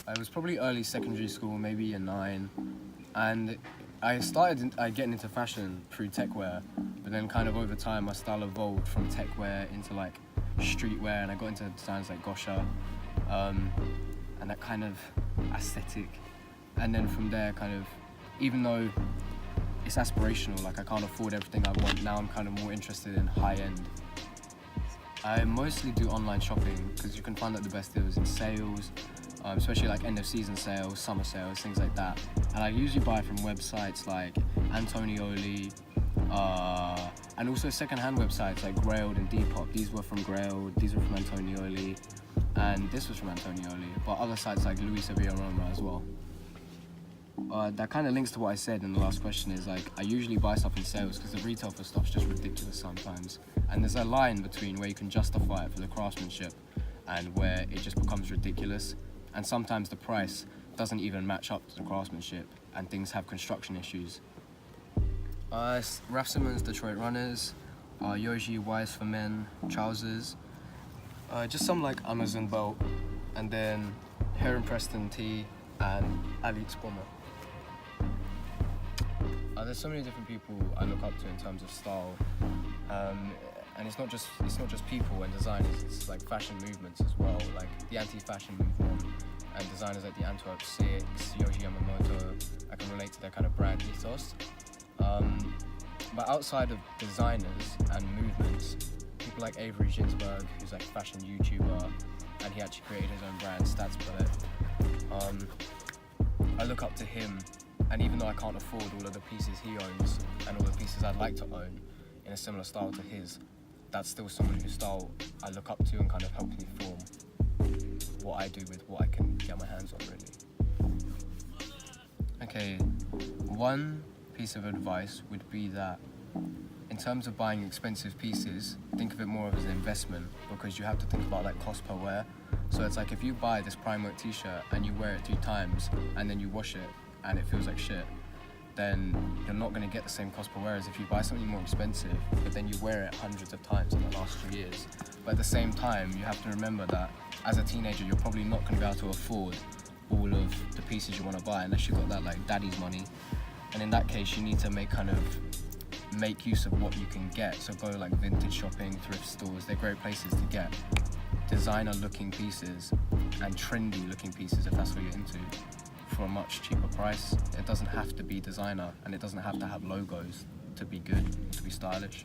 I was probably early secondary school, maybe year 9, and I started getting into fashion through techwear, but then kind of over time my style evolved from techwear into like streetwear, and I got into designs like Gosha, and that kind of aesthetic. And then from there, kind of, even though it's aspirational, like I can't afford everything I want, now I'm kind of more interested in high-end. I mostly do online shopping because you can find like the best deals in sales, especially like end of season sales, summer sales, things like that. And I usually buy from websites like Antonioli, and also second-hand websites like Grailed and Depop. These were from Grailed, these were from Antonioli, and this was from Antonioli, but other sites like Luisa Villaroma as well. That kind of links to what I said in the last question, is like I usually buy stuff in sales because the retail for stuff's just ridiculous sometimes, and there's a line between where you can justify it for the craftsmanship and where it just becomes ridiculous, and sometimes the price doesn't even match up to the craftsmanship and things have construction issues. Raf Simons Detroit Runners, Yoji Wise for Men trousers, just some like Amazon belt, and then Heron Preston tee and Alex bomber. There's so many different people I look up to in terms of style, and it's not just people and designers. It's like fashion movements as well, like the anti-fashion movement and designers like the Antwerp Six, Yoji Yamamoto. I can relate to their kind of brand ethos. But outside of designers and movements, people like Avery Ginsberg, who's like a fashion YouTuber, and he actually created his own brand, Stats Bullet. I look up to him, and even though I can't afford all of the pieces he owns and all the pieces I'd like to own in a similar style to his, that's still someone whose style I look up to and kind of helps me form what I do with what I can get my hands on, really. Okay, one piece of advice would be that in terms of buying expensive pieces, think of it more as an investment, because you have to think about like cost per wear. So it's like if you buy this Primark t-shirt and you wear it 2 times and then you wash it and it feels like shit, then you're not going to get the same cost per wear as if you buy something more expensive but then you wear it hundreds of times in the last 2 years. But at the same time, you have to remember that as a teenager you're probably not going to be able to afford all of the pieces you want to buy unless you've got that like daddy's money, and in that case you need to make use of what you can get. So go like vintage shopping, thrift stores, they're great places to get designer looking pieces and trendy looking pieces if that's what you're into, for a much cheaper price. It doesn't have to be designer and it doesn't have to have logos to be good, to be stylish.